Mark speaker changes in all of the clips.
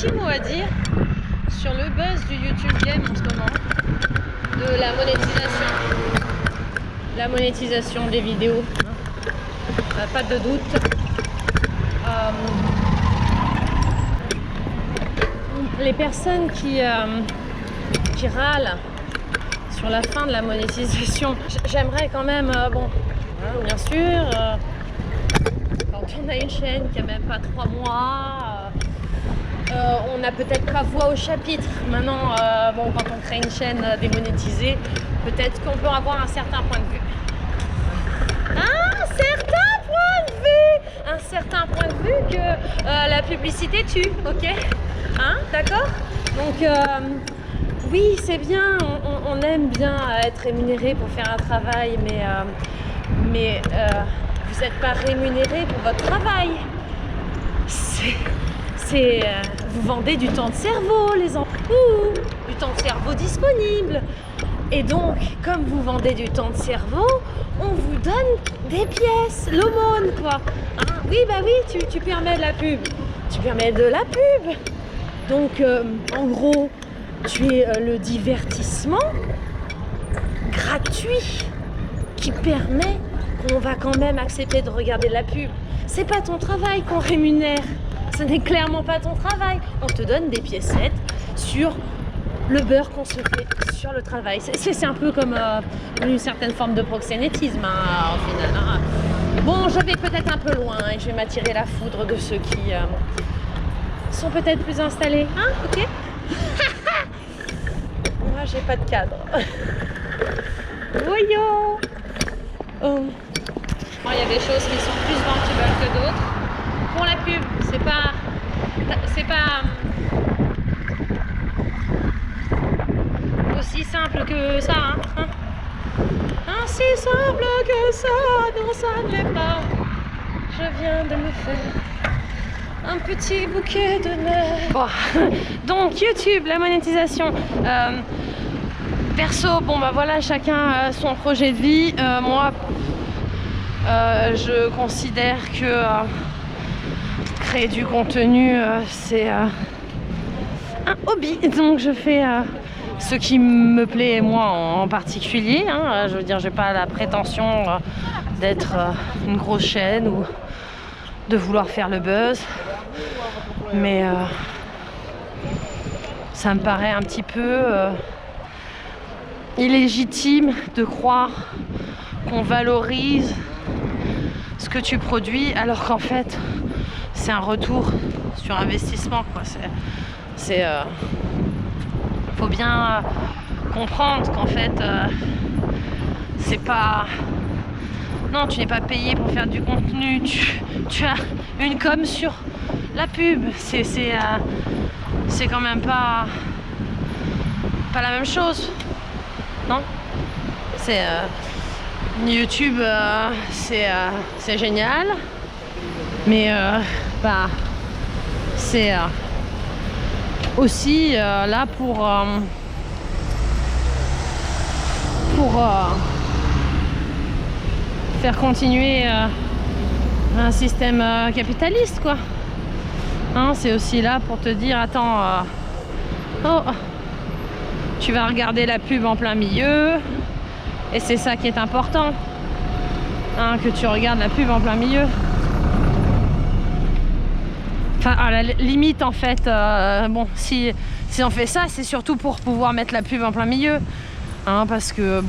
Speaker 1: petit mot à dire sur le buzz du YouTube Game en ce moment, de la monétisation. La monétisation des vidéos, pas de doute. Les personnes qui râlent sur la fin de la monétisation, j'aimerais quand même, bien sûr, quand on a une chaîne qui a même pas 3 mois, on n'a peut-être pas voix au chapitre. Maintenant, quand on crée une chaîne démonétisée, peut-être qu'on peut avoir un certain point de vue. Un certain point de vue que la publicité tue, ok? D'accord? Donc, oui, c'est bien, on aime bien être rémunéré pour faire un travail, mais vous n'êtes pas rémunéré pour votre travail. Vous vendez du temps de cerveau, les enfants, du temps de cerveau disponible. Et donc, comme vous vendez du temps de cerveau, on vous donne des pièces, l'aumône, quoi. Oui, tu permets de la pub. Tu permets de la pub. Donc, en gros, tu es le divertissement gratuit qui permet qu'on va quand même accepter de regarder de la pub. C'est pas ton travail qu'on rémunère. Ce n'est clairement pas ton travail. On te donne des piécettes sur le beurre qu'on se fait sur le travail. C'est un peu comme une certaine forme de proxénétisme, au final. Bon, je vais peut-être un peu loin et je vais m'attirer la foudre de ceux qui sont peut-être plus installés. Ok. Moi, j'ai pas de cadre. Voyons. Il y a des choses qui sont plus vendables que d'autres. Pour la pub, c'est pas aussi simple que ça, si simple que ça, non ça ne l'est pas. Je viens de me faire un petit bouquet de neige. Bon. Donc YouTube, la monétisation. Perso, voilà, chacun son projet de vie. Moi, je considère que créer du contenu, c'est un hobby. Donc je fais ce qui me plaît, moi en particulier. Je veux dire, j'ai pas la prétention d'être une grosse chaîne ou de vouloir faire le buzz. Mais ça me paraît un petit peu illégitime de croire qu'on valorise ce que tu produis alors qu'en fait c'est un retour sur investissement, quoi. Faut bien comprendre qu'en fait c'est pas... Non, tu n'es pas payé pour faire du contenu, tu as une com sur la pub. C'est quand même pas la même chose, non? C'est YouTube, c'est génial, mais c'est aussi là pour faire continuer un système capitaliste, quoi. C'est aussi là pour te dire, attends, tu vas regarder la pub en plein milieu, et c'est ça qui est important, que tu regardes la pub en plein milieu. Enfin, à la limite, en fait, si on fait ça, c'est surtout pour pouvoir mettre la pub en plein milieu, parce que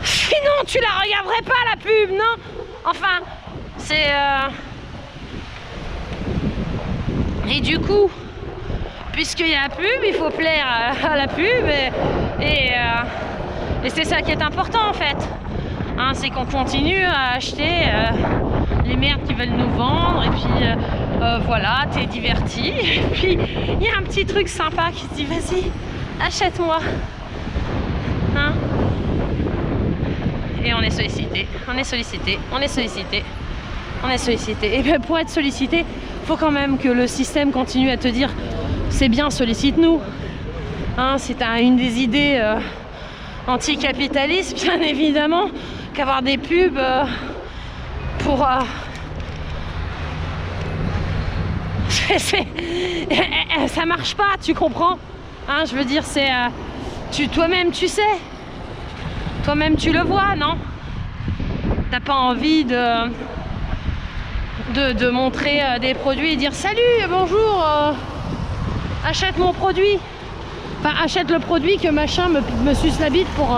Speaker 1: sinon tu la regarderais pas, la pub, non? Enfin, c'est et du coup, puisqu'il y a la pub, il faut plaire à la pub, et c'est ça qui est important, en fait. C'est qu'on continue à acheter les merdes qui veulent nous vendre, et puis voilà, t'es diverti, et puis il y a un petit truc sympa qui te dit vas-y, achète-moi, et on est sollicité, et bien pour être sollicité, faut quand même que le système continue à te dire c'est bien, sollicite-nous. Si t'as une des idées anticapitalistes, bien évidemment qu'avoir des pubs pour Ça marche pas, tu comprends, hein, je veux dire, c'est toi-même tu sais, toi-même tu le vois, non? T'as pas envie de montrer des produits et dire salut, bonjour, achète mon produit, enfin achète le produit que machin me suce la bite pour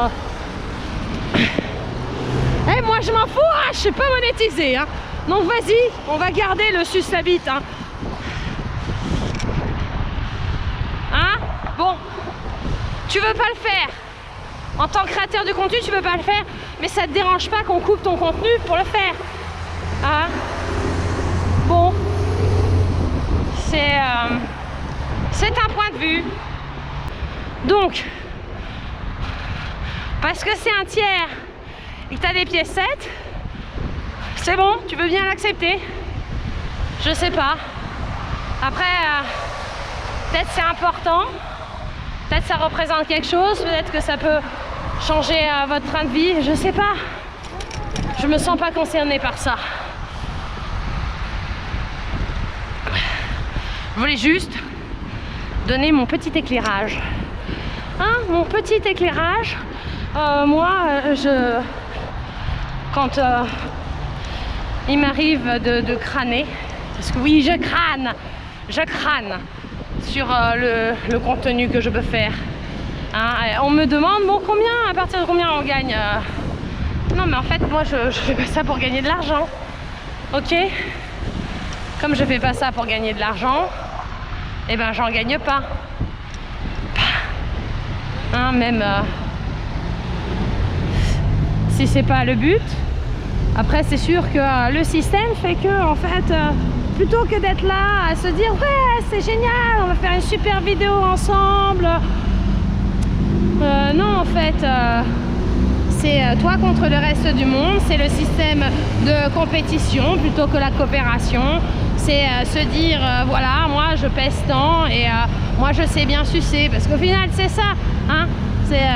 Speaker 1: moi je m'en fous, hein, je sais pas monétiser, hein. Donc vas-y, on va garder le suce la bite, hein. Hein? Bon, tu veux pas le faire. En tant que créateur de contenu, tu veux pas le faire, mais ça te dérange pas qu'on coupe ton contenu pour le faire. Hein? Bon, c'est un point de vue. Donc, parce que c'est un tiers et que tu as des piécettes, c'est bon, tu veux bien l'accepter. Je sais pas. Après, peut-être c'est important, peut-être ça représente quelque chose, peut-être que ça peut changer votre train de vie, je sais pas. Je me sens pas concernée par ça. Je voulais juste donner mon petit éclairage. Hein, mon petit éclairage. Moi, quand il m'arrive de crâner, parce que oui, je crâne sur le contenu que je peux faire. Hein, on me demande, bon, à partir de combien on gagne Non, mais en fait, moi, je fais pas ça pour gagner de l'argent. Ok? Comme je fais pas ça pour gagner de l'argent, eh ben, j'en gagne pas. Hein, même si c'est pas le but. Après, c'est sûr que le système fait que, en fait, plutôt que d'être là à se dire ouais, c'est génial, on va faire une super vidéo ensemble. Non, en fait, c'est toi contre le reste du monde. C'est le système de compétition plutôt que la coopération. C'est se dire voilà, moi je pèse tant et moi je sais bien sucer, parce qu'au final c'est ça, hein, c'est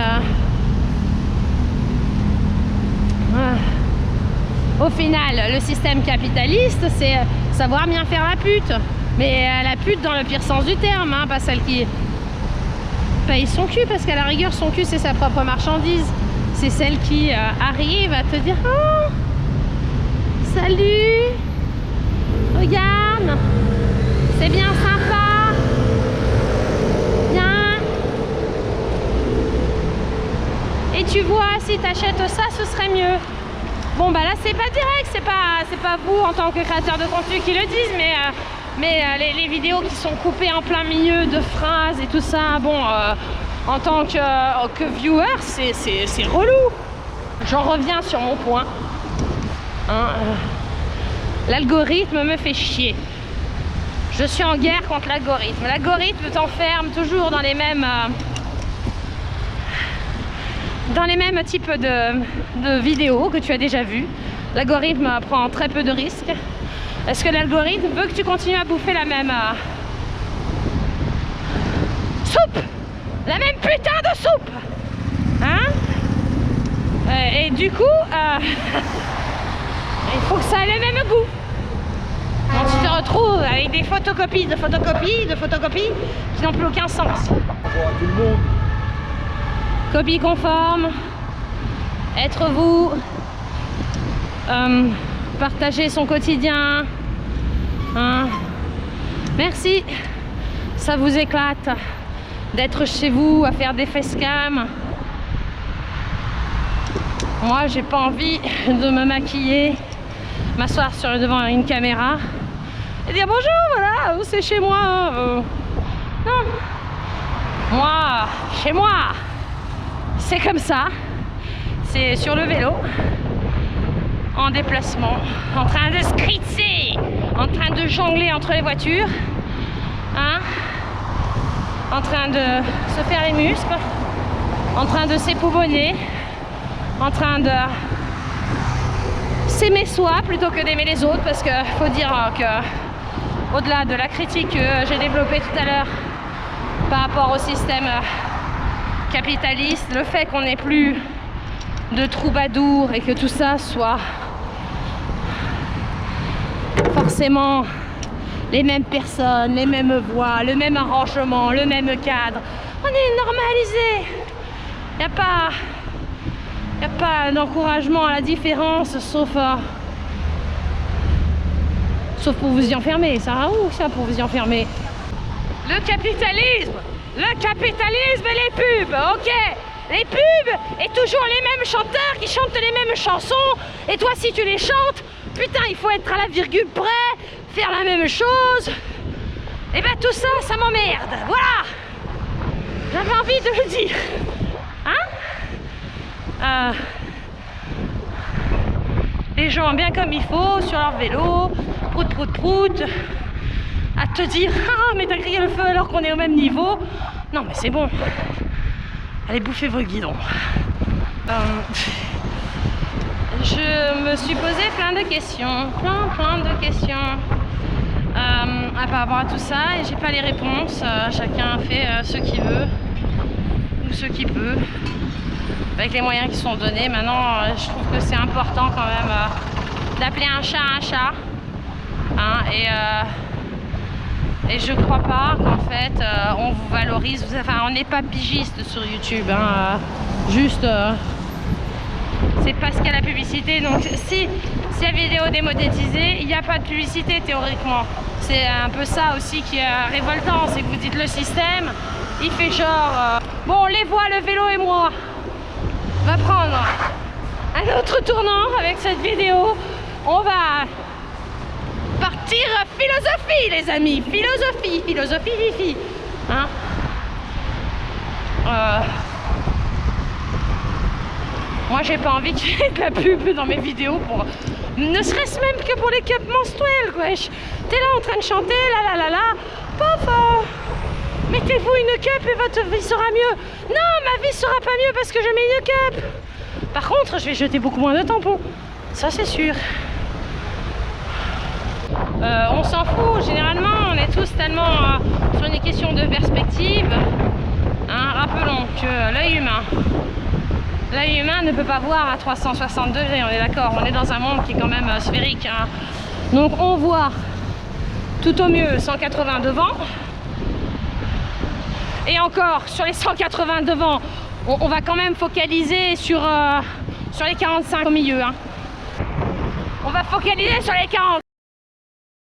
Speaker 1: au final le système capitaliste, c'est savoir bien faire la pute, mais la pute dans le pire sens du terme, hein, pas celle qui paye son cul, parce qu'à la rigueur son cul c'est sa propre marchandise, c'est celle qui arrive à te dire oh salut, regarde, c'est bien sympa, viens, et tu vois, si t'achètes ça, ce serait mieux. Bon bah là c'est pas direct, c'est pas vous en tant que créateur de contenu qui le disent, mais les vidéos qui sont coupées en plein milieu de phrases et tout ça, bon, en tant que viewer, c'est relou. J'en reviens sur mon point. Hein, l'algorithme me fait chier. Je suis en guerre contre l'algorithme. L'algorithme t'enferme toujours dans les mêmes types de vidéos que tu as déjà vues. L'algorithme prend très peu de risques. Est-ce que l'algorithme veut que tu continues à bouffer la même soupe? La même putain de soupe, hein? Et du coup, il faut que ça ait le même goût. Donc tu te retrouves avec des photocopies qui n'ont plus aucun sens. Copie conforme, être vous, partager son quotidien. Hein. Merci, ça vous éclate d'être chez vous à faire des facecam. Moi, j'ai pas envie de me maquiller, m'asseoir devant une caméra et dire bonjour, voilà, c'est chez moi. Non, moi, chez moi, c'est comme ça. C'est sur le vélo, en déplacement, en train de scritcher, en train de jongler entre les voitures, hein, en train de se faire les muscles, en train de s'époumoner, en train de s'aimer soi plutôt que d'aimer les autres, parce qu'il faut dire que au-delà de la critique que j'ai développée tout à l'heure par rapport au système capitaliste, le fait qu'on n'ait plus de troubadours et que tout ça soit forcément les mêmes personnes, les mêmes voix, le même arrangement, le même cadre. On est normalisé. Il n'y a pas d'encouragement à la différence, sauf pour vous y enfermer. Ça va où ça pour vous y enfermer? Le capitalisme et les pubs, ok. Les pubs et toujours les mêmes chanteurs qui chantent les mêmes chansons. Et toi, si tu les chantes, putain, il faut être à la virgule près, faire la même chose. Et ben tout ça, ça m'emmerde. Voilà. J'avais envie de le dire. Hein? Les gens bien comme il faut, sur leur vélo, prout prout prout, à te dire ah mais t'as crié le feu alors qu'on est au même niveau. Non mais c'est bon. Allez bouffer vos guidons. Je me suis posé plein de questions, plein de questions par rapport à tout ça et j'ai pas les réponses. Chacun fait ce qu'il veut ou ce qu'il peut avec les moyens qui sont donnés. Maintenant, je trouve que c'est important quand même d'appeler un chat, hein, et je crois pas qu'en fait on vous valorise. Enfin, on n'est pas pigiste sur YouTube, hein, juste c'est parce qu'il y a la publicité. Donc si la vidéo est démonétisée, il n'y a pas de publicité théoriquement. C'est un peu ça aussi qui est révoltant, c'est que vous dites le système, il fait genre bon, on les voit, le vélo et moi. On va prendre un autre tournant avec cette vidéo. On va partir philosophie, les amis. Philosophie, fifi. Hein? Moi, j'ai pas envie qu'il y ait de la pub dans mes vidéos, pour ne serait-ce même que pour les cups menstruels, wesh. T'es là en train de chanter, la. Papa, mettez-vous une cup et votre vie sera mieux. Non, ma vie sera pas mieux parce que je mets une cup. Par contre, je vais jeter beaucoup moins de tampons. Ça, c'est sûr. On s'en fout. Généralement, on est tous tellement sur une question de perspective. Hein, rappelons que l'œil humain ne peut pas voir à 360 degrés. On est d'accord. On est dans un monde qui est quand même sphérique. Hein. Donc, on voit tout au mieux 180 devant. Et encore, sur les 180 devant, on va quand même focaliser sur les 45 au milieu. Hein. On va focaliser sur les 45